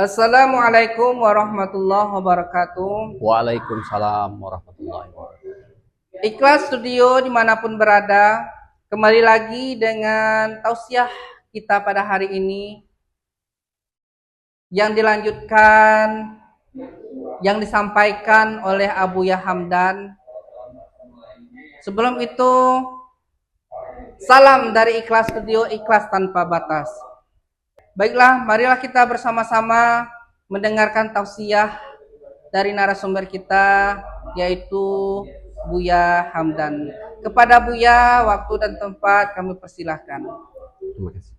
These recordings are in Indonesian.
Assalamualaikum warahmatullahi wabarakatuh. Waalaikumsalam warahmatullahi wabarakatuh. Ikhlas Studio dimanapun berada, kembali lagi dengan tausiah kita pada hari ini yang dilanjutkan, yang disampaikan oleh Abuya Hamdan. Sebelum itu, salam dari Ikhlas Studio, ikhlas tanpa batas. Baiklah, marilah kita bersama-sama mendengarkan tausiah dari narasumber kita, yaitu Buya Hamdan. Kepada Buya, waktu dan tempat kami persilahkan. Terima kasih.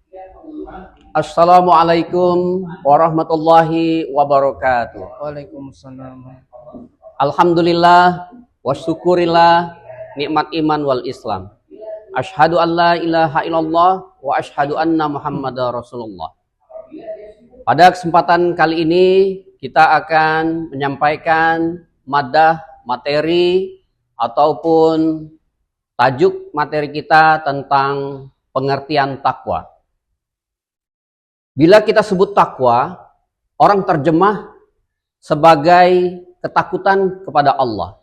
Assalamualaikum warahmatullahi wabarakatuh. Waalaikumsalam. Alhamdulillah wa syukurillah nikmat iman wal Islam. Asyhadu an la ilaha illallah wa asyhadu anna Muhammadar Rasulullah. Pada kesempatan kali ini kita akan menyampaikan madah materi ataupun tajuk materi kita tentang pengertian takwa. Bila kita sebut takwa, orang terjemah sebagai ketakutan kepada Allah.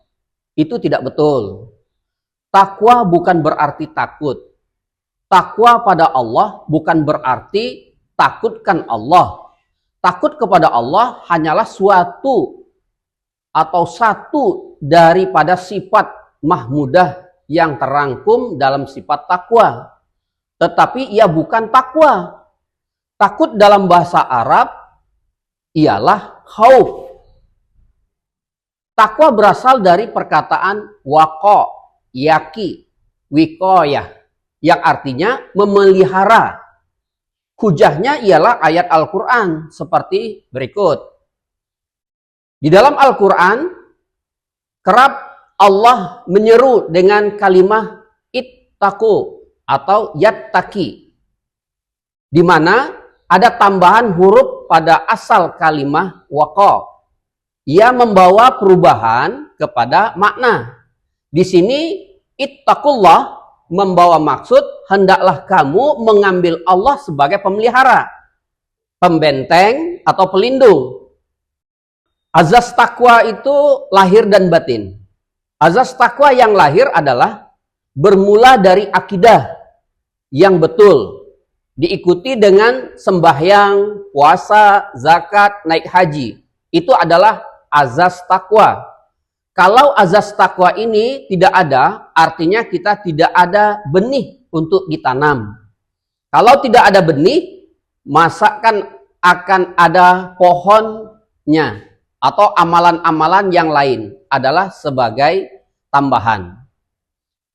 Itu tidak betul. Takwa bukan berarti takut. Takwa pada Allah bukan berarti takutkan Allah. Takut kepada Allah hanyalah suatu atau satu daripada sifat mahmudah yang terangkum dalam sifat takwa. Tetapi ia bukan takwa. Takut dalam bahasa Arab ialah khauf. Takwa berasal dari perkataan waqa, yaki, wiqayah, yang artinya memelihara. Hujahnya ialah ayat Al-Quran seperti berikut. Di dalam Al-Quran, kerap Allah menyeru dengan kalimah ittaqu atau yattaqi, di mana ada tambahan huruf pada asal kalimah waqa. Ia membawa perubahan kepada makna. Di sini ittaqullah membawa maksud hendaklah kamu mengambil Allah sebagai pemelihara, pembenteng atau pelindung. Azas takwa itu lahir dan batin. Azas takwa yang lahir adalah bermula dari akidah yang betul, diikuti dengan sembahyang, puasa, zakat, naik haji. Itu adalah azas takwa. Kalau azas takwa ini tidak ada, artinya kita tidak ada benih untuk ditanam. Kalau tidak ada benih, masa kan akan ada pohonnya atau amalan-amalan yang lain adalah sebagai tambahan.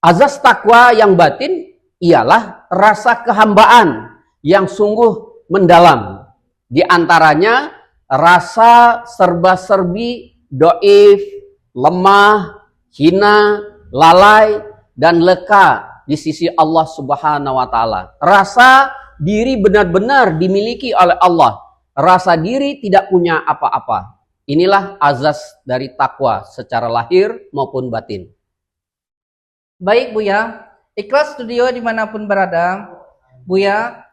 Azas takwa yang batin ialah rasa kehambaan yang sungguh mendalam. Di antaranya rasa serba-serbi, doif, lemah, hina, lalai, dan leka di sisi Allah Subhanahu wa Ta'ala. Rasa diri benar-benar dimiliki oleh Allah. Rasa diri tidak punya apa-apa. Inilah azas dari takwa secara lahir maupun batin. Baik Buya, Ikhlas Studio dimanapun berada, Buya,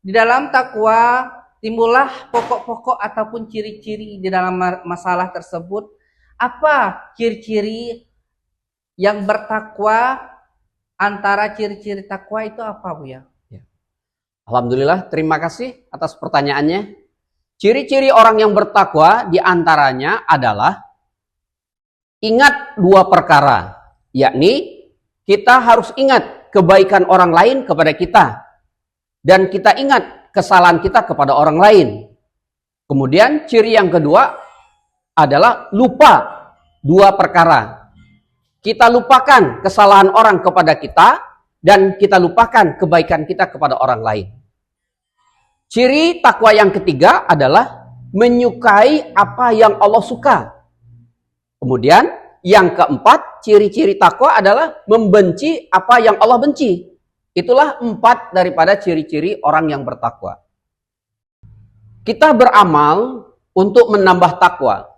di dalam takwa timbullah pokok-pokok ataupun ciri-ciri di dalam masalah tersebut. Apa ciri-ciri yang bertakwa? Antara ciri-ciri takwa itu apa, Buya? Alhamdulillah, terima kasih atas pertanyaannya. Ciri-ciri orang yang bertakwa diantaranya adalah ingat dua perkara, yakni kita harus ingat kebaikan orang lain kepada kita dan kita ingat kesalahan kita kepada orang lain. Kemudian ciri yang kedua adalah lupa dua perkara. Kita lupakan kesalahan orang kepada kita dan kita lupakan kebaikan kita kepada orang lain. Ciri takwa yang ketiga adalah menyukai apa yang Allah suka. Kemudian yang keempat, ciri-ciri takwa adalah membenci apa yang Allah benci. Itulah 4 daripada ciri-ciri orang yang bertakwa. Kita beramal untuk menambah takwa.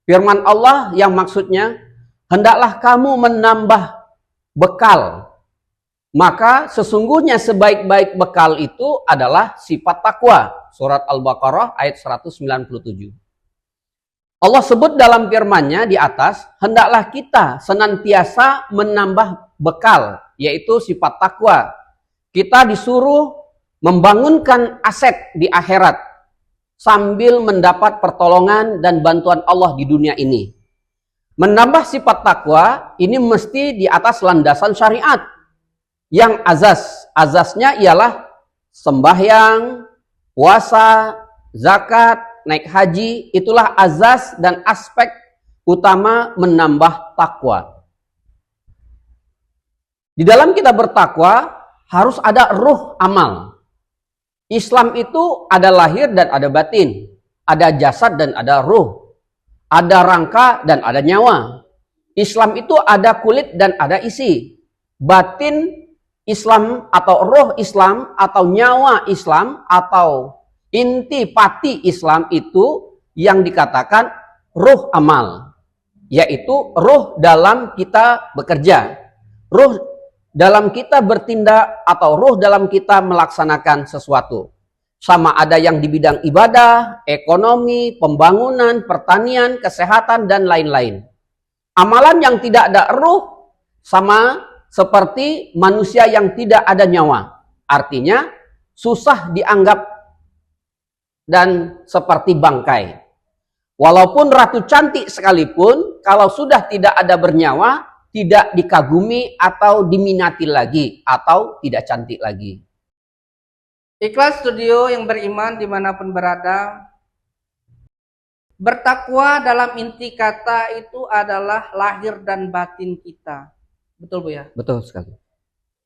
Firman Allah yang maksudnya, hendaklah kamu menambah bekal Maka sesungguhnya sebaik-baik bekal itu adalah sifat takwa. Surat Al-Baqarah ayat 197. Allah sebut dalam firman-Nya di atas, hendaklah kita senantiasa menambah bekal, yaitu sifat takwa. Kita disuruh membangunkan aset di akhirat sambil mendapat pertolongan dan bantuan Allah di dunia ini. Menambah sifat takwa ini mesti di atas landasan syariat. Yang azasnya ialah sembahyang, puasa, zakat, naik haji, itulah azas dan aspek utama menambah takwa. Di dalam kita bertakwa harus ada ruh amal. Islam itu ada lahir dan ada batin, ada jasad dan ada ruh, ada rangka dan ada nyawa. Islam itu ada kulit dan ada isi. Batin Islam atau roh Islam atau nyawa Islam atau inti pati Islam itu yang dikatakan ruh amal, yaitu ruh dalam kita bekerja, ruh dalam kita bertindak atau ruh dalam kita melaksanakan sesuatu. Sama ada yang di bidang ibadah, ekonomi, pembangunan, pertanian, kesehatan, dan lain-lain. Amalan yang tidak ada ruh sama seperti manusia yang tidak ada nyawa. Artinya susah dianggap dan seperti bangkai. Walaupun ratu cantik sekalipun, kalau sudah tidak ada bernyawa, tidak dikagumi atau diminati lagi, atau tidak cantik lagi. Ikhlas Studio yang beriman dimanapun berada, bertakwa dalam inti kata itu adalah lahir dan batin kita. Betul Bu ya? Betul sekali.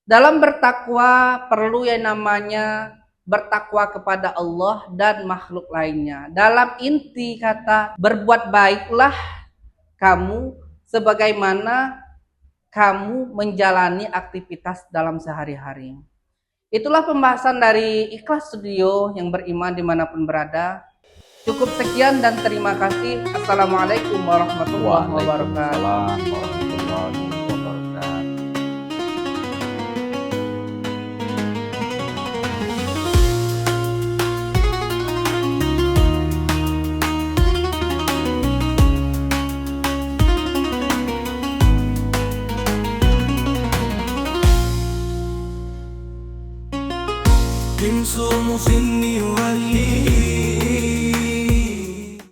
Dalam bertakwa perlu yang namanya bertakwa kepada Allah dan makhluk lainnya. Dalam inti kata berbuat baiklah kamu sebagaimana kamu menjalani aktivitas dalam sehari-hari. Itulah pembahasan dari Ikhlas Studio yang beriman dimanapun berada. Cukup sekian dan terima kasih. Assalamualaikum warahmatullahi wabarakatuh. Waalaikumsalam warahmatullahi wabarakatuh. انصر مسني